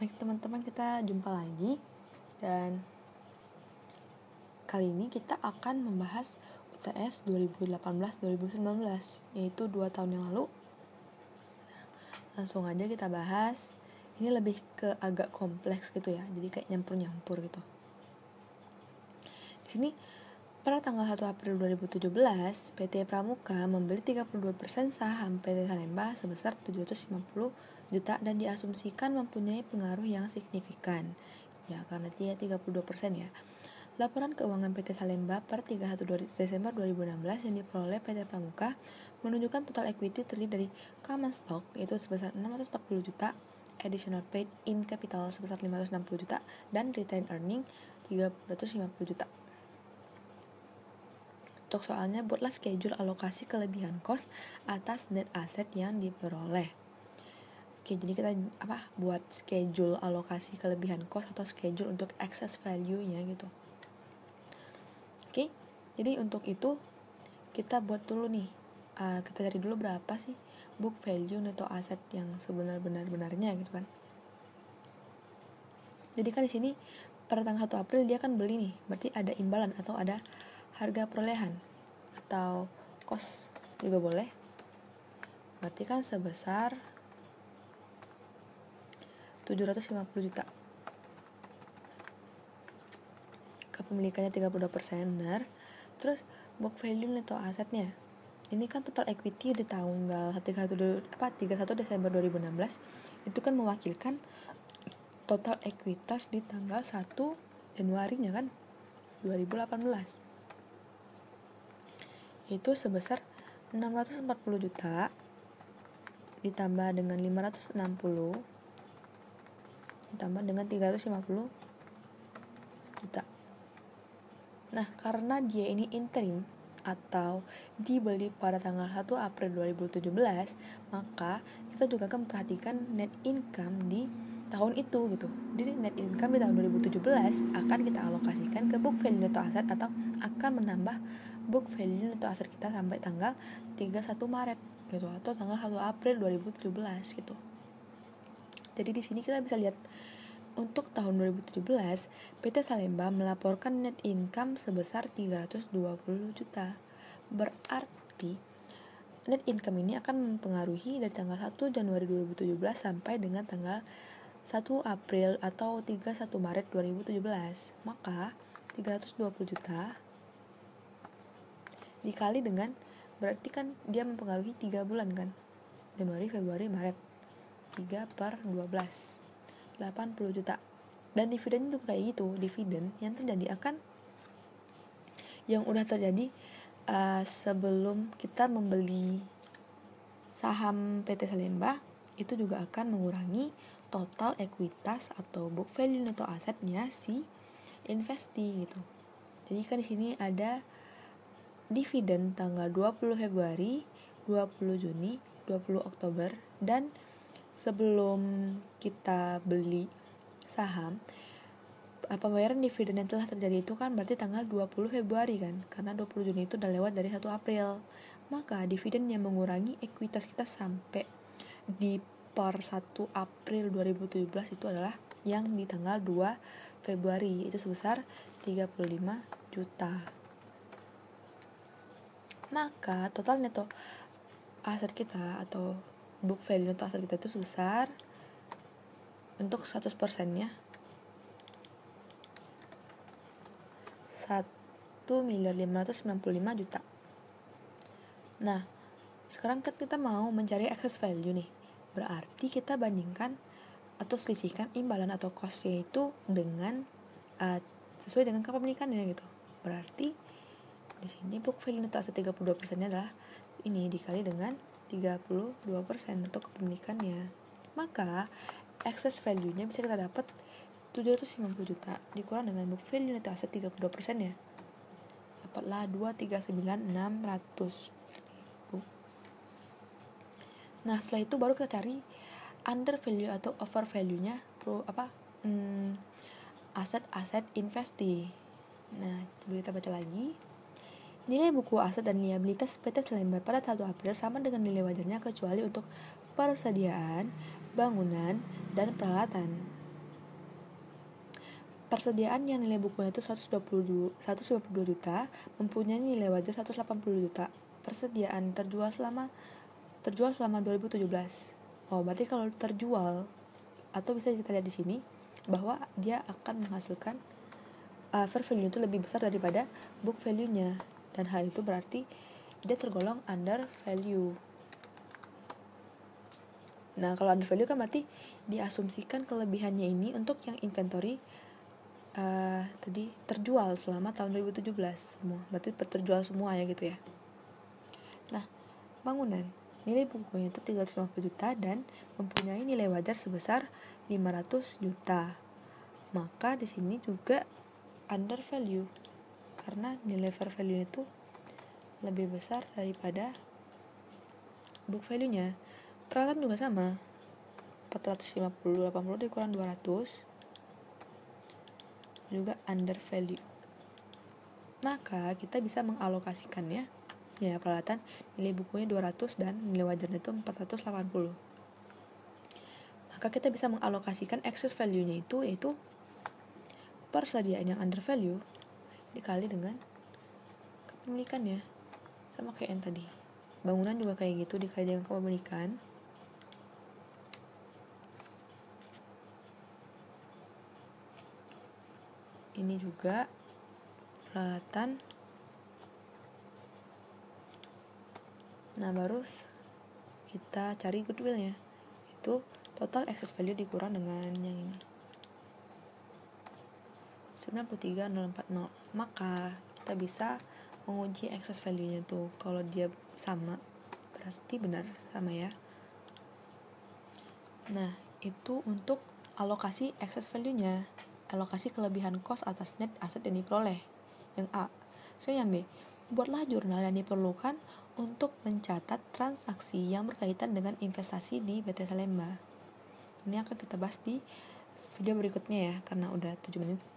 Baik teman-teman, kita jumpa lagi dan kali ini kita akan membahas UTS 2018-2019, yaitu 2 tahun yang lalu. Langsung aja kita bahas. Ini lebih ke agak kompleks gitu ya, jadi kayak nyampur-nyampur gitu. Di sini pada tanggal 1 April 2017, PT Pramuka membeli 32% saham PT Salemba sebesar 750 juta dan diasumsikan mempunyai pengaruh yang signifikan. Ya, karena dia 32% ya. Laporan keuangan PT Salemba per 31 Desember 2016 yang diperoleh PT Pramuka menunjukkan total equity terdiri dari common stock yaitu sebesar 640 juta, additional paid in capital sebesar 560 juta, dan retained earning 350 juta. Untuk soalnya, buatlah schedule alokasi kelebihan cost atas net asset yang diperoleh. Oke, jadi kita buat schedule alokasi kelebihan cost atau schedule untuk excess value-nya gitu. Oke, jadi untuk itu kita buat dulu nih, kita cari dulu berapa sih book value atau aset yang sebenar-benarnya gitu kan. Jadi kan di sini pada tanggal 1 April dia kan beli nih, berarti ada imbalan atau ada harga perolehan atau cost juga boleh. Berarti kan sebesar 750 juta. Kepemilikannya 32%, benar. Terus book value atau asetnya. Ini kan total equity di tanggal 31 Desember 2016 itu kan mewakilkan total ekuitas di tanggal 1 Januari-nya kan 2018. Itu sebesar 640 juta ditambah dengan 560 ditambah dengan 350 juta. Nah, karena dia ini interim atau dibeli pada tanggal 1 April 2017, maka kita juga akan memperhatikan net income di tahun itu gitu. Jadi net income di tahun 2017 akan kita alokasikan ke book value atau aset atau akan menambah book value atau aset kita sampai tanggal 31 Maret gitu atau tanggal 1 April 2017 gitu. Jadi di sini kita bisa lihat untuk tahun 2017 PT Salemba melaporkan net income sebesar 320 juta. Berarti net income ini akan mempengaruhi dari tanggal 1 Januari 2017 sampai dengan tanggal 1 April atau 31 Maret 2017. Maka 320 juta dikali dengan, berarti kan dia mempengaruhi 3 bulan kan, Januari, Februari, Maret, 3/12, 80 juta. Dan dividen juga kayak gitu. Dividen yang terjadi akan yang udah terjadi sebelum kita membeli saham PT Salemba itu juga akan mengurangi total ekuitas atau book value atau asetnya si investee gitu. Jadi kan di sini ada dividen tanggal 20 Februari, 20 Juni, 20 Oktober, dan sebelum kita beli saham, pembayaran dividen yang telah terjadi itu kan berarti tanggal 20 Februari kan, karena 20 Juni itu udah lewat dari 1 April. Maka dividen yang mengurangi ekuitas kita sampai di per 1 April 2017 itu adalah yang di tanggal 2 Februari, itu sebesar 35 juta. Maka total neto aset kita atau book value atau aset kita itu sebesar untuk 100% nya 1.595 juta. Nah, sekarang kan kita mau mencari excess value nih. Berarti kita bandingkan atau selisihkan imbalan atau cost-nya itu dengan sesuai dengan kepemilikannya gitu. Berarti di sini book value atau aset 32%-nya adalah ini dikali dengan 32% untuk kepemilikannya. Maka excess value-nya bisa kita dapat 750 juta dikurang dengan book value atau aset 32% ya. Dapatlah 239.600.000. Nah, setelah itu baru kita cari under value atau over value-nya aset-aset investee. Nah, coba kita baca lagi. Nilai buku aset dan liabilitas PT Salemba pada 1 April sama dengan nilai wajarnya kecuali untuk persediaan, bangunan, dan peralatan. persediaan yang nilai bukunya itu 152 juta, mempunyai nilai wajar 180 juta. Persediaan terjual selama 2017. Berarti kalau terjual, atau bisa kita lihat di sini bahwa dia akan menghasilkan fair value itu lebih besar daripada book value-nya, dan hal itu berarti dia tergolong under value. Nah, kalau under value kan berarti diasumsikan kelebihannya ini untuk yang inventory tadi terjual selama tahun 2017 semua, berarti terjual semua ya gitu ya. Nah, bangunan nilai bukunya itu 350 juta dan mempunyai nilai wajar sebesar 500 juta. Maka di sini juga under value karena nilai fair value itu lebih besar daripada book value-nya. Peralatan juga sama, 450 80 dikurang 200 juga under value. Maka kita bisa mengalokasikannya, ya peralatan nilai bukunya 200 dan nilai wajarnya itu 480. Maka kita bisa mengalokasikan excess value-nya itu yaitu persediaan yang under value dikali dengan kepemilikannya. Sama kayak yang tadi, bangunan juga kayak gitu, dikali dengan kepemilikan. Ini juga peralatan. Nah, baru kita cari goodwill-nya, itu total excess value dikurang dengan yang ini 93.040. Maka kita bisa menguji excess value-nya tuh. Kalau dia sama berarti benar sama ya. Nah, itu untuk alokasi excess value-nya, alokasi kelebihan cost atas net aset yang diperoleh, yang A. Sekarang yang B, buatlah jurnal yang diperlukan untuk mencatat transaksi yang berkaitan dengan investasi di BT Salemba. Ini akan kita bahas di video berikutnya ya, karena udah 7 menit.